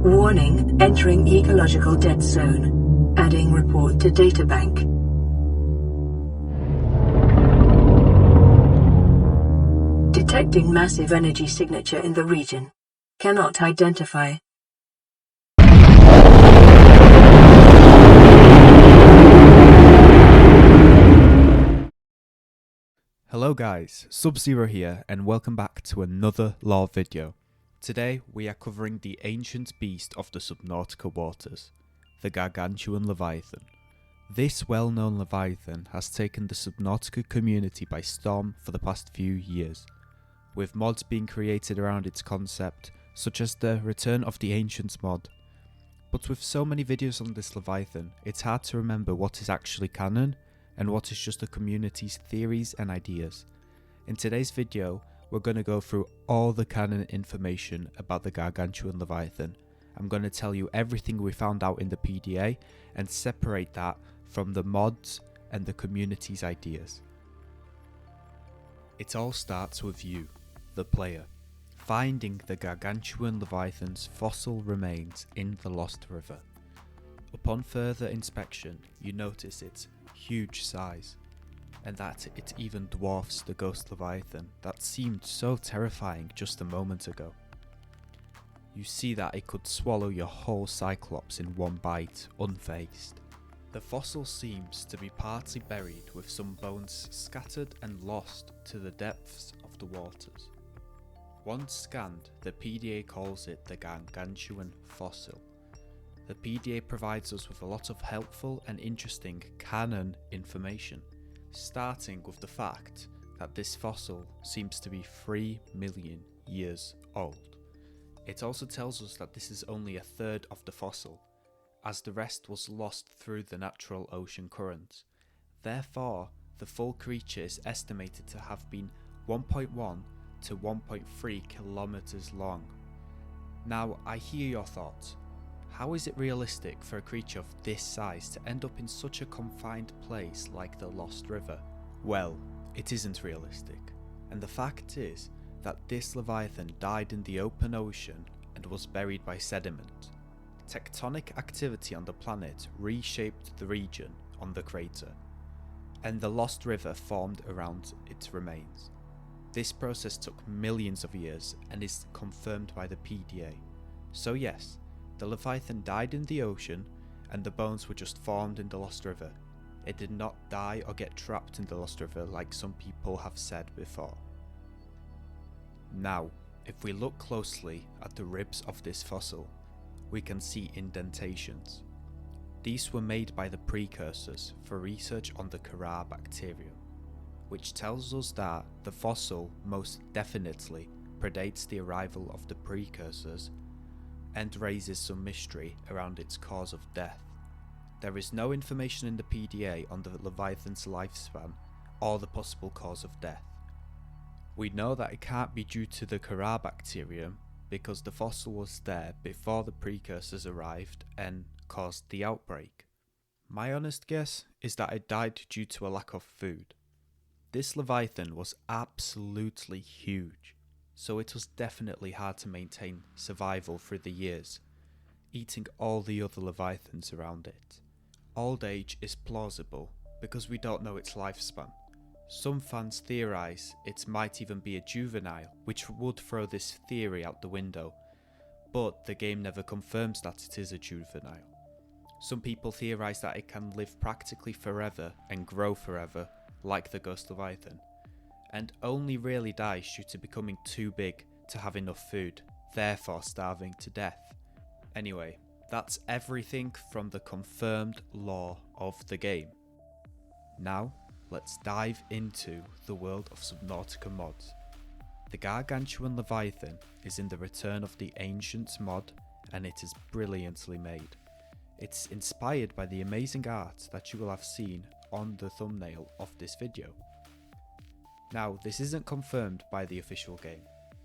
Warning, entering ecological dead zone. Adding report to databank. Detecting massive energy signature in the region. Cannot identify. Hello guys, Sub-Zero here and welcome back to another lore video. Today we are covering the ancient beast of the Subnautica waters, the Gargantuan Leviathan. This well-known Leviathan has taken the Subnautica community by storm for the past few years, with mods being created around its concept, such as the Return of the Ancients mod. But with so many videos on this Leviathan, it's hard to remember what is actually canon and what is just the community's theories and ideas. In today's video, we're going to go through all the canon information about the Gargantuan Leviathan. I'm going to tell you everything we found out in the PDA and separate that from the mods and the community's ideas. It all starts with you, the player, finding the Gargantuan Leviathan's fossil remains in the Lost River. Upon further inspection, you notice its huge size, and that it even dwarfs the ghost Leviathan that seemed so terrifying just a moment ago. You see that it could swallow your whole Cyclops in one bite, unfazed. The fossil seems to be partly buried with some bones scattered and lost to the depths of the waters. Once scanned, the PDA calls it the Gargantuan fossil. The PDA provides us with a lot of helpful and interesting canon information, starting with the fact that this fossil seems to be 3 million years old. It also tells us that this is only a third of the fossil, as the rest was lost through the natural ocean currents. Therefore, the full creature is estimated to have been 1.1 to 1.3 kilometers long. Now, I hear your thoughts. How is it realistic for a creature of this size to end up in such a confined place like the Lost River? Well, it isn't realistic, and the fact is that this Leviathan died in the open ocean and was buried by sediment. Tectonic activity on the planet reshaped the region on the crater, and the Lost River formed around its remains. This process took millions of years and is confirmed by the PDA. So yes, the Leviathan died in the ocean, and the bones were just formed in the Lost River. It did not die or get trapped in the Lost River like some people have said before. Now, if we look closely at the ribs of this fossil, we can see indentations. These were made by the precursors for research on the bacterium, which tells us that the fossil most definitely predates the arrival of the precursors and raises some mystery around its cause of death. There is no information in the PDA on the Leviathan's lifespan or the possible cause of death. We know that it can't be due to the bacterium because the fossil was there before the precursors arrived and caused the outbreak. My honest guess is that it died due to a lack of food. This Leviathan was absolutely huge, so it was definitely hard to maintain survival through the years, eating all the other Leviathans around it. Old age is plausible because we don't know its lifespan. Some fans theorise it might even be a juvenile, which would throw this theory out the window, but the game never confirms that it is a juvenile. Some people theorise that it can live practically forever and grow forever, like the Ghost Leviathan, and only really dies due to becoming too big to have enough food, therefore starving to death. Anyway, that's everything from the confirmed lore of the game. Now, let's dive into the world of Subnautica mods. The Gargantuan Leviathan is in the Return of the Ancients mod, and it is brilliantly made. It's inspired by the amazing art that you will have seen on the thumbnail of this video. Now, this isn't confirmed by the official game,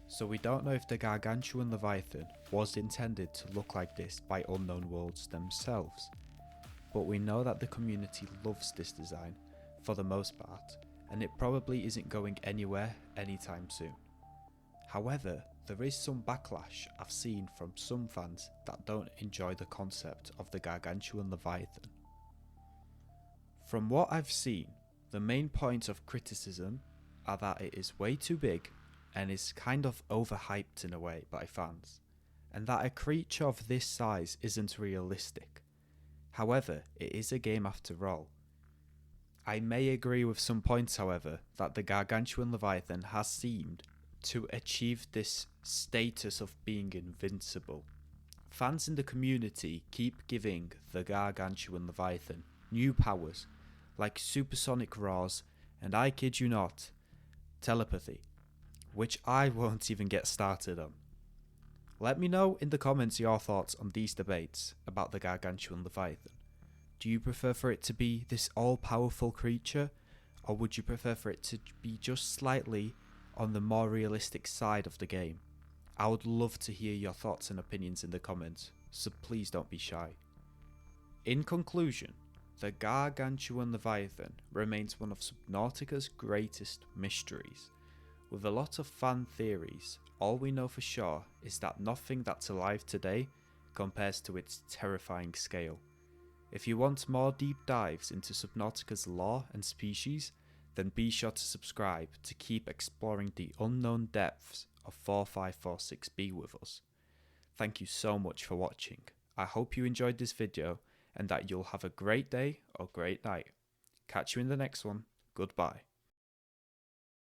so we don't know if the Gargantuan Leviathan was intended to look like this by Unknown Worlds themselves, but we know that the community loves this design for the most part, and it probably isn't going anywhere anytime soon. However, there is some backlash I've seen from some fans that don't enjoy the concept of the Gargantuan Leviathan. From what I've seen, the main points of criticism are that it is way too big and is kind of overhyped in a way by fans, and that a creature of this size isn't realistic. However, it is a game after all. I may agree with some points, however, that the Gargantuan Leviathan has seemed to achieve this status of being invincible. Fans in the community keep giving the Gargantuan Leviathan new powers, like supersonic roars, and I kid you not, telepathy, which I won't even get started on. Let me know in the comments your thoughts on these debates about the Gargantuan Leviathan. Do you prefer for it to be this all-powerful creature, or would you prefer for it to be just slightly on the more realistic side of the game? I would love to hear your thoughts and opinions in the comments, so please don't be shy. In conclusion, the Gargantuan Leviathan remains one of Subnautica's greatest mysteries. With a lot of fan theories, all we know for sure is that nothing that's alive today compares to its terrifying scale. If you want more deep dives into Subnautica's lore and species, then be sure to subscribe to keep exploring the unknown depths of 4546b with us. Thank you so much for watching. I hope you enjoyed this video and that you'll have a great day or great night. Catch you in the next one. Goodbye.